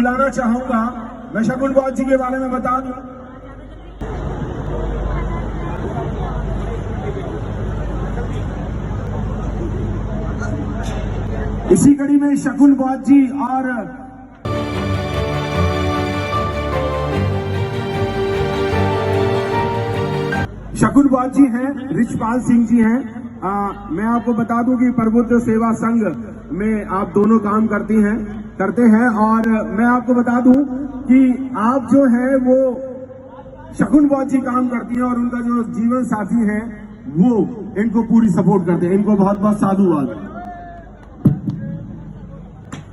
बुलाना चाहूंगा। मैं शकुन बॉस जी के बारे में बता दूं, इसी कड़ी में शकुन बॉस जी और शकुन बॉस जी हैं, रिचपाल सिंह जी हैं। मैं आपको बता दूं कि प्रबुद्ध सेवा संघ में आप दोनों काम करते हैं और मैं आपको बता दूं कि आप जो है वो शकुन बॉस जी काम करती हैं और उनका जो जीवन साथी है वो इनको पूरी सपोर्ट करते हैं। इनको बहुत बहुत साधुवाद।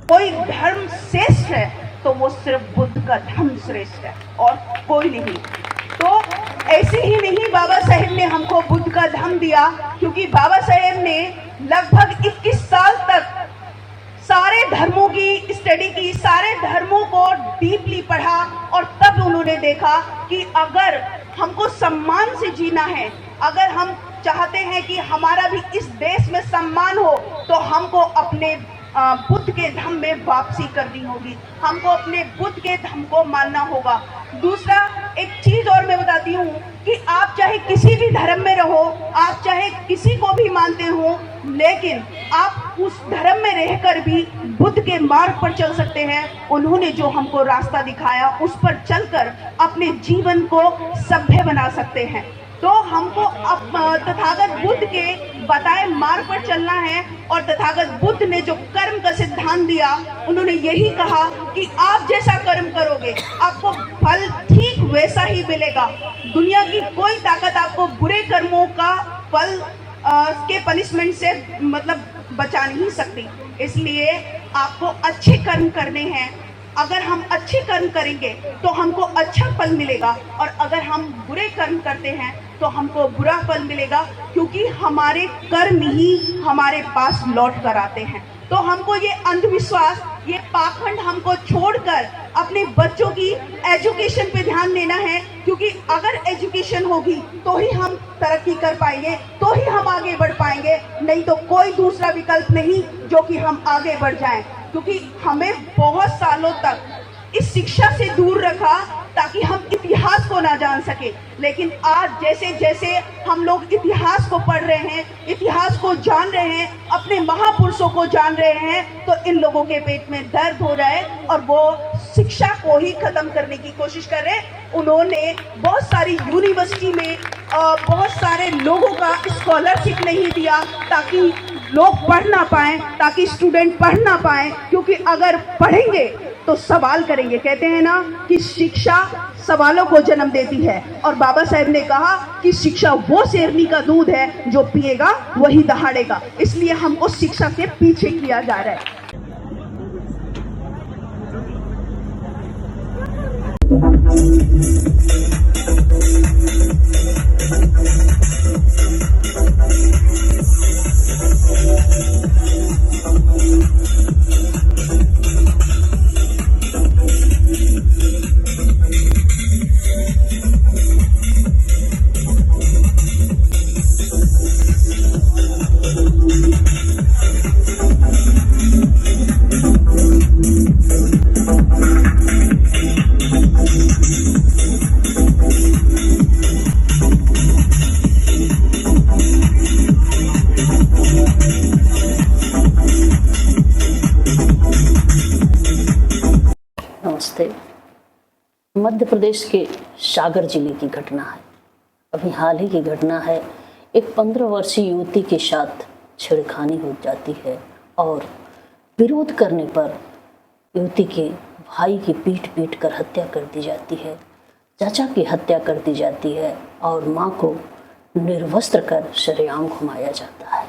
कोई धर्म श्रेष्ठ है तो वो सिर्फ बुद्ध का धर्म श्रेष्ठ है और कोई नहीं। तो ऐसे ही नहीं बाबा साहेब ने हमको बुद्ध का धर्म दिया, क्योंकि बाबा साहेब ने लगभग 21 साल तक सारे धर्मों की स्टडी की, सारे धर्मों को डीपली पढ़ा और तब उन्होंने देखा कि अगर हमको सम्मान से जीना है, अगर हम चाहते हैं कि हमारा भी इस देश में सम्मान हो, तो हमको अपने बुद्ध के धर्म में वापसी करनी होगी, हमको अपने बुद्ध के धर्म को मानना होगा। दूसरा एक चीज और मैं बताती हूँ कि आप चाहे किसी भी धर्म में रहो, आप चाहे किसी को भी मानते हो, लेकिन आप उस धर्म में रहकर भी बुद्ध के मार्ग पर चल सकते हैं। उन्होंने जो हमको रास्ता दिखाया उस पर चलकर अपने जीवन को सभ्य बना सकते हैं। तो हमको अब तथागत बुद्ध के बताए मार्ग पर चलना है और तथागत बुद्ध ने जो कर्म का सिद्धांत दिया, उन्होंने यही कहा कि आप जैसा कर्म करोगे आपको फल ठीक वैसा ही मिलेगा। दुनिया की कोई ताकत आपको बुरे कर्मों का फल के पनिशमेंट से मतलब बचा नहीं सकती। इसलिए आपको अच्छे कर्म करने हैं। अगर हम अच्छे कर्म करेंगे तो हमको अच्छा फल मिलेगा, और अगर हम बुरे कर्म करते हैं तो हमको बुरा फल मिलेगा, क्योंकि हमारे कर्म ही हमारे पास लौट कर आते हैं। तो हमको ये अंधविश्वास, ये पाखंड हमको छोड़कर अपने बच्चों की एजुकेशन पे ध्यान देना है, क्योंकि अगर एजुकेशन होगी तो ही हम तरक्की कर पाएंगे, तो ही हम आगे बढ़ पाएंगे, नहीं तो कोई दूसरा विकल्प नहीं जो कि हम आगे बढ़ जाएं। क्योंकि हमें बहुत सालों तक इस शिक्षा से दूर रखा ताकि हम इतिहास को ना जान सके, लेकिन आज जैसे जैसे हम लोग इतिहास को पढ़ रहे हैं, इतिहास को जान रहे हैं, अपने महापुरुषों को जान रहे हैं, तो इन लोगों के पेट में दर्द हो रहा है और वो शिक्षा को ही खत्म करने की कोशिश कर रहे हैं। उन्होंने बहुत सारी यूनिवर्सिटी में बहुत सारे लोगों का स्कॉलरशिप नहीं दिया ताकि लोग पढ़ ना पाएं, ताकि स्टूडेंट पढ़ ना पाएं, क्योंकि अगर पढ़ेंगे तो सवाल करेंगे। कहते हैं ना कि शिक्षा सवालों को जन्म देती है, और बाबा साहेब ने कहा कि शिक्षा वो शेरनी का दूध है जो पिएगा वही दहाड़ेगा। इसलिए हमको शिक्षा से पीछे किया जा रहा है। नमस्ते। मध्य प्रदेश के सागर जिले की घटना है। अभी हाल ही की घटना है। एक 15 वर्षीय युवती के साथ छेड़खानी हो जाती है और विरोध करने पर युवती के भाई की पीट कर हत्या कर दी जाती है, चाचा की हत्या कर दी जाती है और मां को निर्वस्त्र कर सरेआम घुमाया जाता है।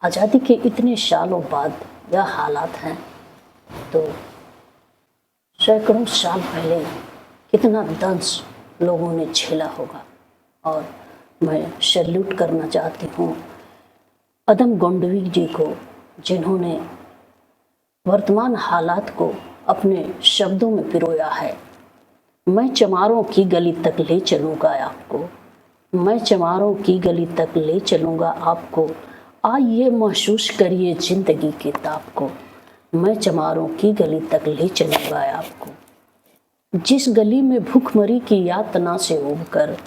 आज़ादी के इतने सालों बाद यह हालात हैं, तो सैकड़ों साल पहले कितना दंश लोगों ने झेला होगा। और मैं सैल्यूट करना चाहती हूँ अदम गोंडवी जी को, जिन्होंने वर्तमान हालात को अपने शब्दों में पिरोया है। मैं चमारों की गली तक ले चलूँगा आपको, मैं चमारों की गली तक ले चलूँगा आपको, आइए महसूस करिए ज़िंदगी के ताप को। मैं चमारों की गली तक ले चलूंगा आपको, जिस गली में भूखमरी की यातना से उबकर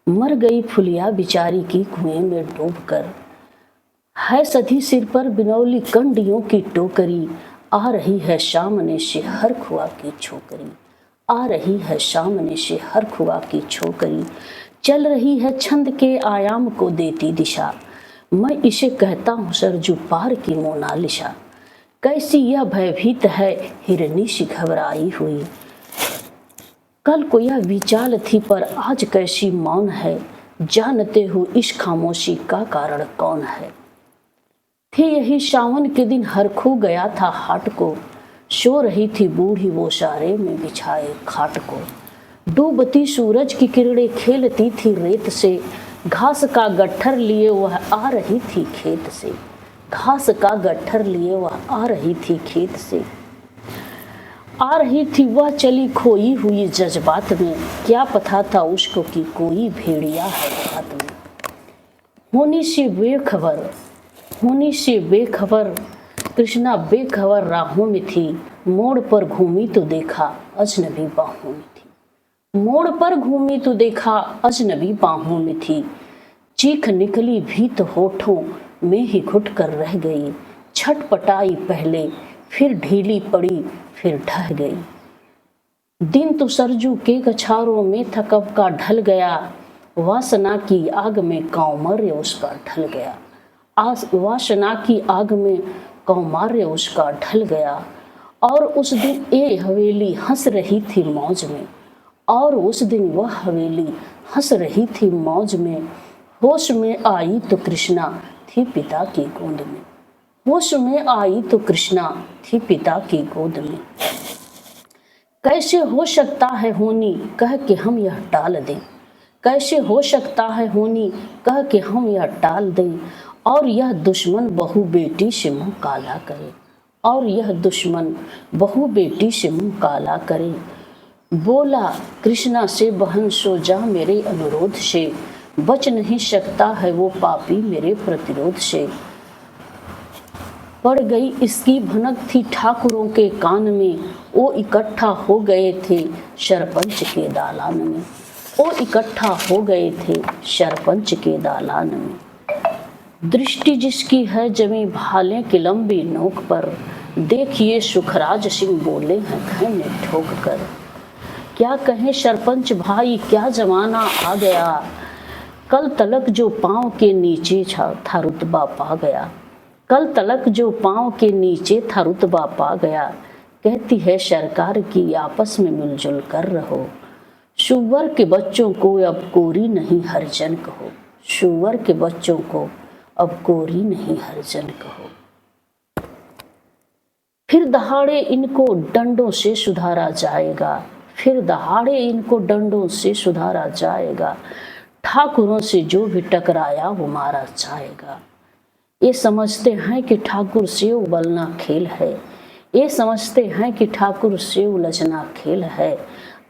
मर गई फुलिया बिचारी की कुएं में डूबकर। है सधी सिर पर बिनौली कंडियों की टोकरी, आ रही है सामने से हर खुआ की छोकरी, आ रही है सामने से हर खुआ की छोकरी। चल रही है छंद के आयाम को देती दिशा, मैं इसे कहता हूँ सरजू पार की मोनालिसा। कैसी यह भयभीत है हिरनी सी घबराई हुई, कल को यह विचाल थी पर आज कैसी मौन है, जानते हो इस खामोशी का कारण कौन है। थे यही सावन के दिन हर खो गया था हाट को, सो रही थी बूढ़ी वो सारे में बिछाए खाट को। डूबती सूरज की किरणें खेलती थी रेत से, घास का गट्ठर लिए वह आ रही थी खेत से, घास का गट्ठर लिए वह आ रही थी खेत से। आ रही थी वह चली खोई हुई जज्बात में, क्या पता था उसको कि कोई भेड़िया है रात में। होनी से बेखबर कृष्णा बेखबर राहों में थी, मोड़ पर घूमी तो देखा अजनबी बाहों में थी, मोड़ पर घूमी तो देखा अजनबी बाहों में थी। चीख निकली भी तो होठों में ही घुट कर रह गई, छटपटाई पहले फिर ढीली पड़ी फिर ढह गई। दिन तो सरजू के गछारों में था कब का ढल गया, वासना की आग में कौमार्य उसका ढल गया, वासना की आग में कौमार्य उसका ढल गया। और उस दिन ये हवेली हंस रही थी मौज में, और उस दिन वह हवेली हंस रही थी मौज में। होश में आई तो कृष्णा थी पिता की गोद में, होश में आई तो कृष्णा थी पिता की गोद में। कैसे हो सकता है होनी कह के हम यह टाल दें, कैसे हो सकता है होनी कह के हम यह टाल दें। और यह दुश्मन बहू बेटी से मुँह काला करे, और यह दुश्मन बहू बेटी से मुँह काला करे। बोला कृष्णा से बहन सो जा मेरे अनुरोध से, बच नहीं सकता है वो पापी मेरे प्रतिरोध से। पड़ गई इसकी भनक थी ठाकुरों के कान में, वो इकट्ठा हो गए थे सरपंच के दालान में, वो इकट्ठा हो गए थे सरपंच के दालान में। दृष्टि जिसकी है जमी भाले की लंबी नोक पर, देखिए सुखराज सिंह बोले हैं घने ठोक कर। क्या कहें सरपंच भाई क्या जमाना आ गया, कल तलक जो पाँव के नीचे था रुतबा पा गया, कल तलक जो पाँव के नीचे था रुतबा पा गया। कहती है सरकार की आपस में मिलजुल कर रहो, शुवर के बच्चों को अब कोरी नहीं हरिजन कहो, शुवर के बच्चों को अब कोरी नहीं हरिजन कहो। फिर दहाड़े इनको डंडों से सुधारा जाएगा, फिर दहाड़े इनको डंडों से सुधारा जाएगा। ठाकुरों से जो भी टकराया वो मारा जाएगा। ये समझते हैं कि ठाकुर से उबलना खेल है, ये समझते हैं कि ठाकुर से उलझना खेल है।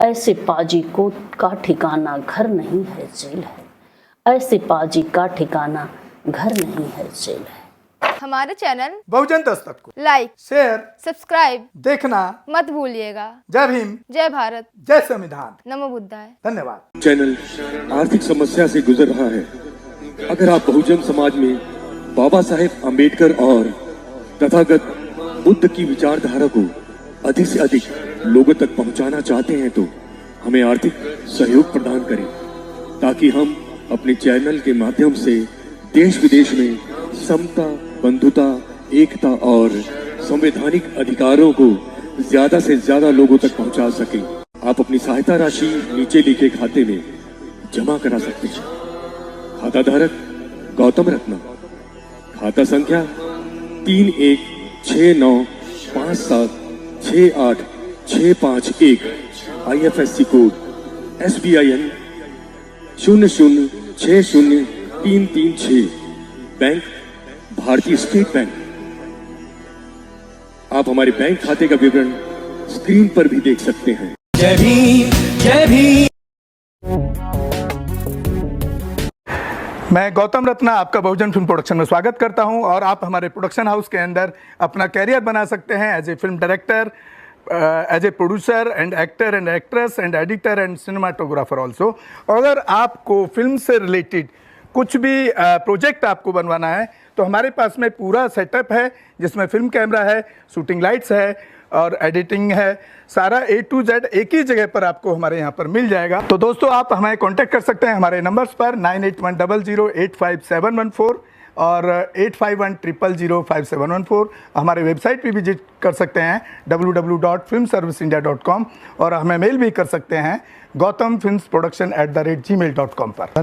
ऐसे पाजी को का ठिकाना घर नहीं है जेल है, ऐसे पाजी का ठिकाना घर नहीं है जेल है। हमारे चैनल बहुजन दस्तक को लाइक शेयर सब्सक्राइब देखना मत भूलिएगा। जय भीम, जय भारत, जय संविधान, नमो बुद्धाय। धन्यवाद। चैनल आर्थिक समस्या से गुजर रहा है। अगर आप बहुजन समाज में बाबा साहेब अम्बेडकर और तथागत बुद्ध की विचारधारा को अधिक से अधिक लोगों तक पहुंचाना चाहते हैं तो हमें आर्थिक सहयोग प्रदान करें, ताकि हम अपने चैनल के माध्यम से देश विदेश में समता, बंधुता, एकता और संवैधानिक अधिकारों को ज्यादा से ज्यादा लोगों तक पहुंचा सकें। आप अपनी सहायता राशि नीचे लिखे खाते में जमा करा सकते हैं। खाता धारक गौतम रत्ना, खाता संख्या 316957686551, IFSC कोड SBIN 0060336, बैंक भारतीय स्टेट बैंक। आप हमारे बैंक खाते का विवरण स्क्रीन पर भी देख सकते हैं। जय भीम, जय भीम। मैं गौतम रत्ना आपका बहुजन फिल्म प्रोडक्शन में स्वागत करता हूं और आप हमारे प्रोडक्शन हाउस के अंदर अपना कैरियर बना सकते हैं as a film director, as a producer and actor and actress and editor and cinematographer also. अगर आपको फिल्म से रिलेटेड कुछ भी प्रोजेक्ट आपको बनवाना है तो हमारे पास में पूरा सेटअप है, जिसमें फिल्म कैमरा है, शूटिंग लाइट्स है और एडिटिंग है। सारा A to Z एक ही जगह पर आपको हमारे यहाँ पर मिल जाएगा। तो दोस्तों आप हमें कांटेक्ट कर सकते हैं हमारे नंबर्स पर 9810085714 और 8510005714। हमारे वेबसाइट पे विजिट कर सकते हैं www.filmserviceindia.com और हमें मेल भी कर सकते हैं gautamfilmsproduction@gmail.com पर। धन्यवाद।